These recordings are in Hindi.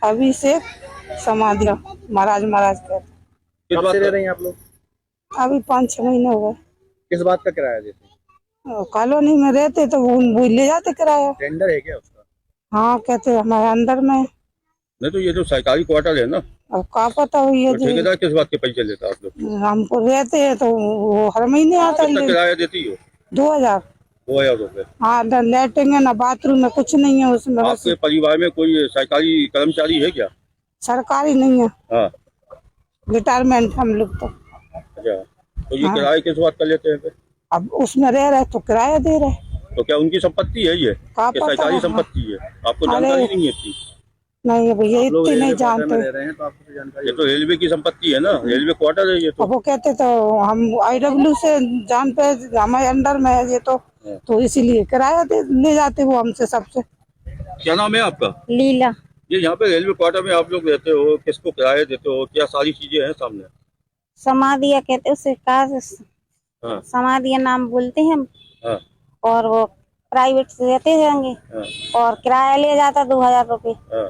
अभी से समाधि महाराज कहते। किस बात से रह रहे हैं आप लोग? अभी 5-6 महीने हो गए। किस बात का किराया देते हैं? कॉलोनी में रहते तो वो ले जाते किराया। टेंडर है क्या उसका? हाँ कहते हमारे अंदर में। नहीं तो ये तो सरकारी क्वार्टर है ना, अब क्या पता हुई है तो ठेकेदार किस बात के पैसे लेता है आप लोग? हमको रहते हैं तो वो हर महीने आता कितना है। किराया देती हो? 2000। 2000 रुपए। हाँ, न लेटेंगे ना बाथरूम में, कुछ नहीं है उसमें। बस आपके परिवार में कोई सरकारी कर्मचारी है क्या? सरकारी नहीं है, हाँ। रिटायरमेंट हम लोग तो। अच्छा, तो ये हाँ। किराया किस बात का लेते हैं फिर? अब उसमें रह रहे तो किराया दे रहे। तो क्या उनकी संपत्ति है ये? क्या कि पता सरकारी है? संपत्ति है? आपको अरे जानकारी नहीं है इतनी? नहीं भैया, आप लोग इतनी नहीं रेलवे क्वार्टर में जानते। रह रहे हैं तो आपको तो जानकारी। ये तो रेलवे की संपत्ति है ना, रेलवे क्वार्टर है ये तो। अब वो कहते तो हम IW से जान पे हमारे अंडर में है ये तो इसीलिए किराया ले जाते वो हमसे सबसे। क्या नाम है आपका? लीला। ये यहाँ पे रेलवे क्वार्टर में आप लोग रहते हो, किसको किराया देते हो, क्या सारी चीजें हैं सामने? समाधिया कहते उसे का हाँ। समाधिया नाम बोलते हैं हम। हाँ। और वो प्राइवेट से रहते होंगे। हाँ। और किराया ले जाता 2000 रुपये। हाँ।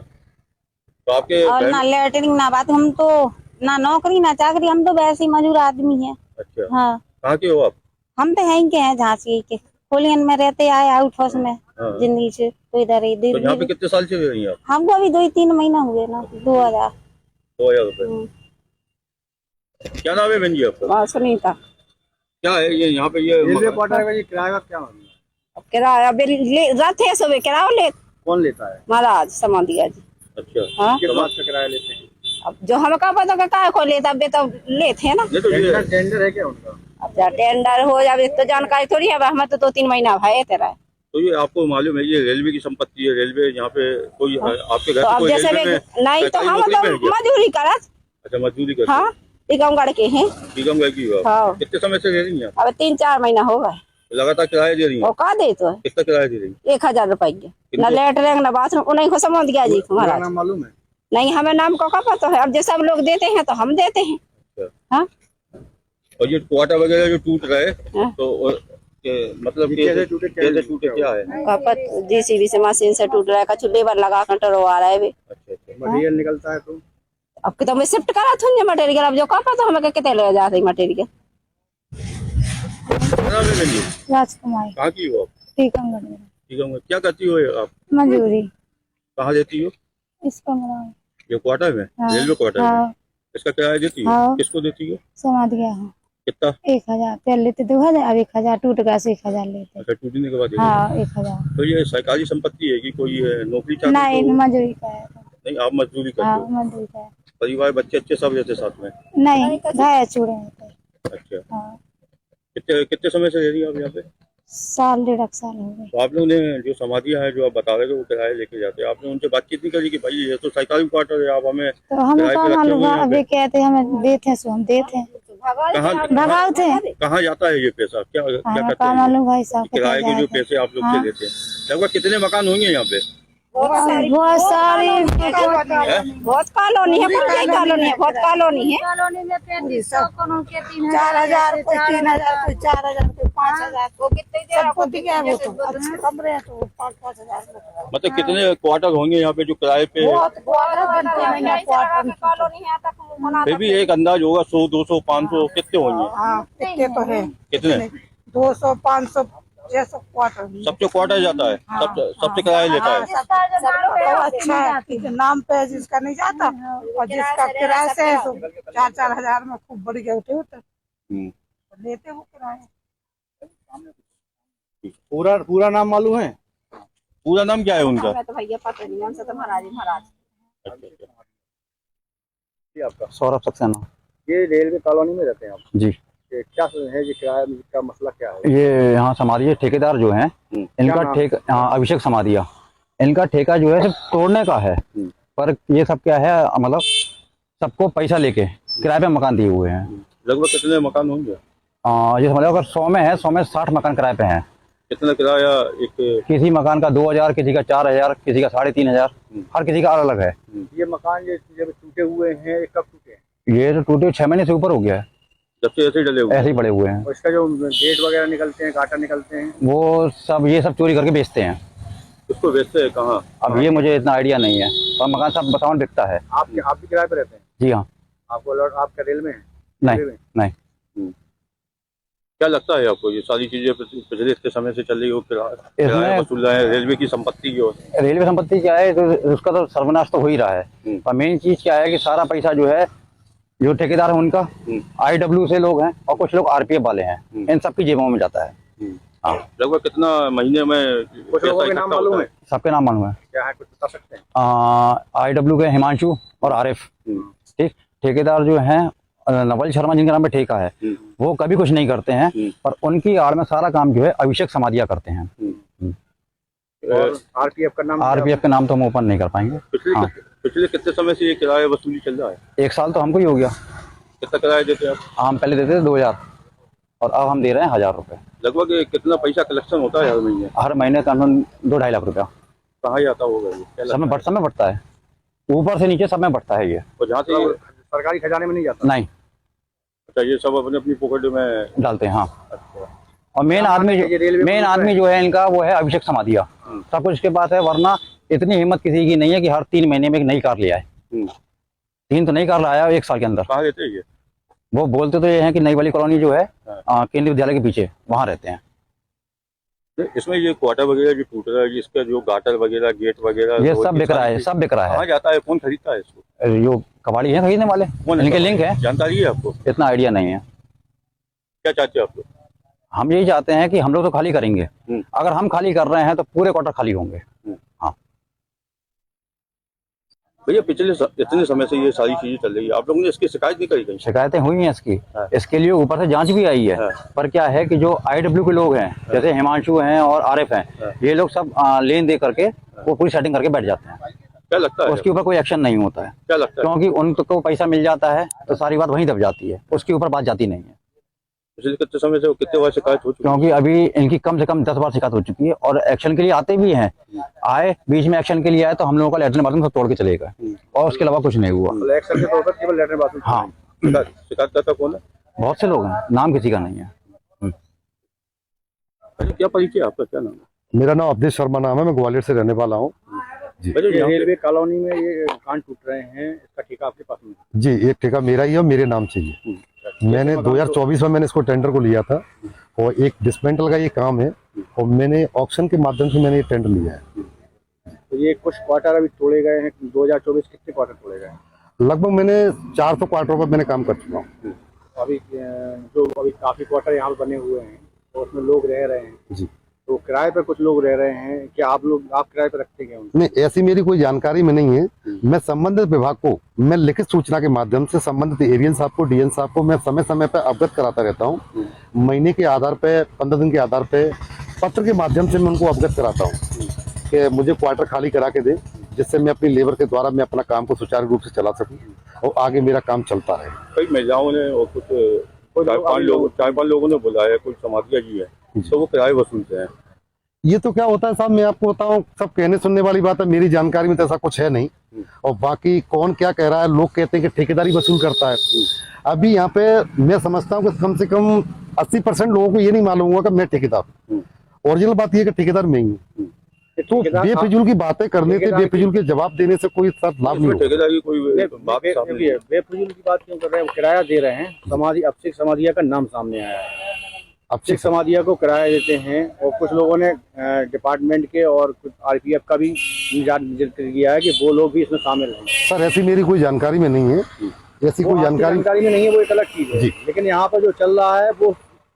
तो आपके और ना लेटरिंग ना बात, हम तो ना नौकरी ना चाकरी, हम तो वैसे ही मजूर आदमी है। अच्छा, हाँ। कहाँ के हो आप? हम तो यहीं के हैं, झांसी के खोलियन में रहते आए, आउट हाउस में। हाँ। जिंदगी से तो इधर ही तो यहाँ पे कितने साल से रह रही हैं आप? हमको अभी 2-3 महीना हुए ना। 2000 रुपए। क्या नाम है बहन जी आपका? सुनीता। क्या है ये यहाँ पे ये रेलवे क्वार्टर का ये किराया का क्या मामला है? किराया रहते हैं सुबह किराया ले कौन लेता है? महाराज समाधिया जी। अच्छा। हाँ? किस बात का किराया लेते हैं? अब जो हम का पता का को लेता बे तो लेते हैं ना। नहीं तो ये टेंडर है क्या उनका? अब जा टेंडर हो जावे तो जानकारी थोड़ी है, हम तो 2-3 महीना है तेरा। तो ये आपको मालूम है ये रेलवे की संपत्ति है, रेलवे यहाँ पे कोई आपके घर तो पे अब कोई जैसे रेलवे में नहीं तो सरकारी हम नौकरी तो में है क्या? मजदूरी करत। अच्छा, मजदूरी करते हाँ, टीकमगढ़ के हैं। टीकमगढ़ की हो? हाँ। कितने समय से रह रही हैं आप? अब 3-4 महीना हो गए। लगातार किराया दे रही हैं? वो का दे तो कितना किराया दे रही हैं? 1000 रुपये न लेटरिंग न बाथरूम, उन्हीं को समाधिया जी पूरा महाराज। नाम मालूम है? नहीं, हमें नाम का पता है। अब जो सब लोग देते हैं तो हम देते हैं। अच्छा। हाँ? और ये क्वार्टर वगैरह जो टूट रहे हाँ। तो मतलब कि कैसे टूटे, कैसे टूटे, क्या है? JCB से मशीन से टूट रहा है, कछु लेबर लगा कर टरवा रहा है भी। अच्छा अच्छा। मटेरियल निकलता है तो अब कि तो मैं शिफ्ट करा थी मटेरियल। अब जो का पता हमें कितने ले जाते मटेरियल। क्या नाम है बहन जी? राजकुमारी। कहाँ की हो आप? टीकमगढ़ में टीकमगढ़। क्या करती हो आप? मजूरी। कहाँ रहती हो? इस कमरा में। ये क्वार्टर में? हाँ। रेलवे क्वार्टर में? हाँ। इसका किराया देती हो? हाँ। किसको देती हो? समाधिया है। कितना? 1000 पहले लेते 2000, अब 1000 टूट गया से 1000 लेते। अच्छा, टूटने के बाद हाँ, 1000। तो ये सरकारी संपत्ति है कि कोई नौकरी चाकरी? नहीं, तो मजूरी का है। नहीं, आप मजदूरी करते हाँ, हो? मजदूरी का है। परिवार बच्चे अच्छे सब रहते साथ में? नहीं, गाय चूड़े होते। अच्छा। हाँ। कितने कितने समय से रह रही हैं आप यहाँ पे? 1.5 साल हो गए। तो आप लोगों ने जो समाधियाँ है जो आप बता रहे थे वो किराया लेके जाते हैं, आपने उनसे बातचीत नहीं करी कि भाई ये तो सरकारी क्वार्टर है, आप हमें तो हमें किराए कहा पे रखे मालूम हुए हैं यहाँ अभी पे? कहते हमें देते हैं, सो हम देते हैं। कहाँ भगाओ थे। कहाँ जाता है ये पैसा? क्या क्या हमें करते कहा हैं मालूम भाई साहब किराए के जो पैसे आप लोग से लेते हैं? लगभग कितने मकान होंगे यहाँ पे? बहुत सारी बहुत कॉलोनी है, बहुत कॉलोनी है, बहुत कॉलोनी है। कॉलोनी में 3500 के 4000 कोई 3000 कोई 4000 कोई 5000 को कितने दे रहा वो तो अच्छे कमरे हैं तो 5-5 हजार। मतलब कितने क्वार्टर होंगे यहाँ पे जो किराए पे? कॉलोनी है तक फिर भी एक अंदाज होगा, 100, 200, 500 कितने होंगे? हाँ, कितने तो है। कितने? 200, 500, 600 क्वार्टर। सबसे क्वार्टर जाता है? सबसे किराया लेता है? सब लोग अच्छा है कि नाम पे जिसका नहीं जाता और जिसका किराए से है तो 4-4 हजार में खूब बढ़िया उठे होते लेते वो किराया। पूरा नाम मालूम है? पूरा नाम क्या है उनका? तो भैया पता नहीं, हमसे तो महाराज। ये आपका सौरभ सक्सेना। ये रेलवे कॉलोनी में रहते हैं आप? जी। ये क्या है, ये किराया का मसला क्या है? ये यहाँ समाधिया ठेकेदार जो हैं इनका अभिषेक समाधिया, इनका ठेका जो है सिर्फ तोड़ने का है, पर ये सब क्या है मतलब सबको पैसा लेके किराए पे मकान दिए हुए हैं। लगभग कितने मकान होंगे? ये समझ लो अगर 100 में है, 100 में 60 मकान किराए पे हैं। कितना किराया एक? किसी मकान का 2000, किसी का 4000, किसी का 3500, हर किसी का अलग अलग है। ये मकान ये जब टूटे हुए हैं, ये कब टूटे हैं? ये तो टूटे 6 महीने से ऊपर हो गया है, जब से ऐसे डले हुए ऐसे ही पड़े हुए हैं। और इसका जो गेट वगैरह निकलते हैं, गाटर निकलते हैं, वो सब ये सब चोरी करके बेचते हैं। इसको बेचते हैं कहाँ? अब ये मुझे इतना आइडिया नहीं है, पर मकान सब बताओ बिकता है। आप भी किराए पे रहते हैं? जी हाँ। आपको अलॉट आपका रेल में है? नहीं रेलवे में? नहीं। क्या लगता है आपको ये सारी चीजें पिछले इतने समय से चल रही हो, किराया इसमें वसूल रहे हैं, रेलवे की संपत्ति जो है? रेलवे संपत्ति क्या है, तो उसका तो सर्वनाश तो हो ही रहा है। पर मेन चीज क्या है कि सारा पैसा जो है, जो ठेकेदार है उनका, IW से लोग हैं और कुछ लोग RPF वाले हैं, इन सबकी जेबों में जाता है। हाँ। लगभग कितना महीने में कुछ लोगों के नाम मालूम है? सबके नाम मालूम है। क्या है, कुछ बता सकते हैं? IW के हिमांशु और आरिफ, ठीक। ठेकेदार जो हैं नवल शर्मा, जिनके नाम पे ठेका है, वो कभी कुछ नहीं करते हैं, पर उनकी आड़ में सारा काम जो है अभिषेक समाधिया करते हैं। और RPF का नाम? RPF के नाम तो हम ओपन नहीं कर पाएंगे। पिछले कितने समय से ये किराया वसूली चल रहा है? 1 साल तो हमको ही हो गया। कितना किराया देते हैं आप? हम पहले देते थे 2000 और अब हम दे रहे हैं 1000 रुपये। लगभग कितना पैसा कलेक्शन होता है हर महीने? हर महीने करीबन 2-2.5 लाख रुपया। कहाँ जाता होगा ये? सब में बढ़ता है, ऊपर से नीचे सब में बढ़ता है ये। और जहाँ से सरकारी खजाने में नहीं जाता? नहीं। अच्छा, ये सब अपने अपनी पॉकेट में डालते हैं। हाँ। अच्छा। और मेन आदमी जो है इनका, वो है अभिषेक समाधिया। सब कुछ इसके पास है, वरना इतनी हिम्मत किसी की नहीं है कि हर 3 महीने में एक नई कार ले आए। 3 तो नई कार लाया 1 साल के अंदर। कहाँ रहते हैं ये? वो बोलते तो ये हैं कि नई वाली कॉलोनी जो है केंद्रीय विद्यालय के पीछे, वहाँ रहते हैं। इसमें ये क्वार्टर वगैरह जो टूट रहा है, इसका जो गाटर वगैरह, गेट वगैरह, ये सब बिक रहा है, सब बिक रहा है। कहाँ जाता है, कौन खरीदता है इसको? जो कबाड़ी है खरीदने वाले, इनके लिंक है। जानकारी है आपको? इतना आइडिया नहीं है। क्या चाहते हैं आप लोग? हम यही चाहते हैं कि हम लोग तो खाली करेंगे, अगर हम खाली कर रहे हैं तो पूरे क्वार्टर खाली होंगे। हाँ भैया, पिछले इतने समय से ये सारी चीजें चल रही है, आप लोगों ने इसकी शिकायत नहीं करी? शिकायतें हुई हैं इसकी, इसके लिए ऊपर से जांच भी आई है। पर क्या है कि जो IW के लोग हैं, जैसे हिमांशु हैं और आरिफ हैं, ये लोग सब लेन दे करके वो पूरी सेटिंग करके बैठ जाते हैं। क्या लगता है उसके ऊपर कोई एक्शन नहीं होता है? क्या लगता है? क्योंकि उनको पैसा मिल जाता है तो सारी बात वहीं दब जाती है, उसके ऊपर बात जाती नहीं है। पिछले कितने समय से कितने बार शिकायत हो चुकी है? क्योंकि अभी इनकी कम से कम 10 बार शिकायत हो चुकी है और एक्शन के लिए आते भी हैं। आए बीच में एक्शन के लिए आए तो हम लोगों का लेटरिन बाथरूम सब तोड़ के चले गए और उसके अलावा कुछ नहीं हुआ। एक्शन के तौर पर केवल लेटरिन बाथरूम? हाँ। शिकायत करता कौन है? बहुत से लोग हैं, नाम किसी का नहीं है। क्या परिचय आपका, क्या नाम है? मेरा नाम अवधेश शर्मा नाम है, मैं ग्वालियर से रहने वाला हूँ जी। रेलवे कॉलोनी में ये कान टूट रहे हैं, इसका ठेका आपके पास में? जी, एक ठेका मेरा ही है और मेरे नाम से ही। मैंने 2024 में मैंने इसको टेंडर को लिया था और एक डिस्मेंटल का ये काम है और मैंने ऑक्शन के माध्यम से मैंने ये टेंडर लिया है। तो ये कुछ क्वार्टर अभी तोड़े गए हैं, 2024 कितने क्वार्टर तोड़े गए? लगभग मैंने 400 क्वार्टरों पर मैंने काम कर चुका हूँ। अभी काफी क्वार्टर यहाँ पे बने हुए हैं और उसमें लोग रह रहे हैं जी। तो किराए पर कुछ लोग रह रहे हैं, क्या आप किराए पर रखते हैं? नहीं, ऐसी मेरी कोई जानकारी में नहीं है। मैं संबंधित विभाग को मैं लिखित सूचना के माध्यम से संबंधित एरियन साहब को, DN साहब को मैं समय समय पर अवगत कराता रहता हूँ। महीने के आधार पे, 15 दिन के आधार पे पत्र के माध्यम से मैं उनको अवगत कराता हूँ कि मुझे क्वार्टर खाली करा के दे, जिससे मैं अपनी लेबर के द्वारा मैं अपना काम को सुचारू रूप से चला सकूँ और आगे मेरा काम चलता रहे। कई महिलाओं ने और कुछ 4-5 लोगों ने बुलाया, कोई समाधिया जी है, तो वो किराए वसूलते हैं। ये तो क्या होता है साहब, मैं आपको बताऊं, सब कहने सुनने वाली बात है, मेरी जानकारी में तो ऐसा कुछ है नहीं। और बाकी कौन क्या कह रहा है, लोग कहते हैं कि ठेकेदारी वसूल करता है। अभी यहाँ पे मैं समझता हूँ कि कम से कम 80% लोगों को ये नहीं मालूम हुआ कि मैं ठेकेदार हूँ। ओरिजिनल बात ये कि ठेकेदार मैं ही हूँ। तो बेफिजूल की बातें करने से, बेफिजूल के जवाब देने से कोई लाभ नहीं होगा। ठेकेदारी कोई बेफिजूल की बात क्यों कर रहे हैं? किराया दे रहे हैं, अभिषेक समाधिया का नाम सामने आया है। अभिषेक समाधिया को किराया देते हैं और कुछ लोगों ने डिपार्टमेंट के और कुछ RPF का भी जिक्र किया है कि वो लोग भी इसमें शामिल हैं। सर, ऐसी मेरी कोई जानकारी में नहीं है, ऐसी कोई जानकारी में नहीं है, वो एक अलग चीज है। लेकिन यहाँ पर जो चल रहा है वो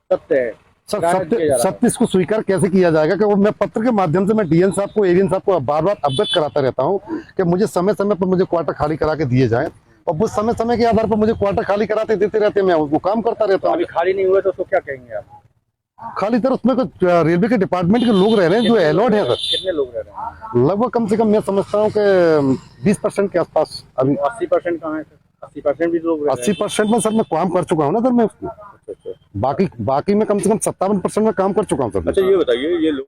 सत्य है। सर, सत्य इसको स्वीकार कैसे किया जाएगा कि वो मैं पत्र के माध्यम से मैं DN साहब को, एरियन साहब को बार बार अवगत कराता रहता हूँ कि मुझे समय समय पर मुझे क्वार्टर खाली करा के दिए जाए और वो समय समय के आधार पर मुझे क्वार्टर खाली कराते देते रहते हैं, मैं वो काम करता रहता हूँ। अभी खाली नहीं हुए तो उसको क्या कहेंगे आप? खाली तर उसमें रेलवे के डिपार्टमेंट के लोग रह रहे हैं जो अलॉट है सर। कितने लोग रह रहे हैं? लगभग कम से कम मैं समझता हूँ कि 20% के आसपास। अभी 80% कहाँ है सर? 80% भी लोग 80% में सर मैं काम कर चुका हूँ ना सर मैं उसको। बाकी मैं कम से कम 57% में काम कर चुका हूँ सर। अच्छा, ये बताइए, ये लोग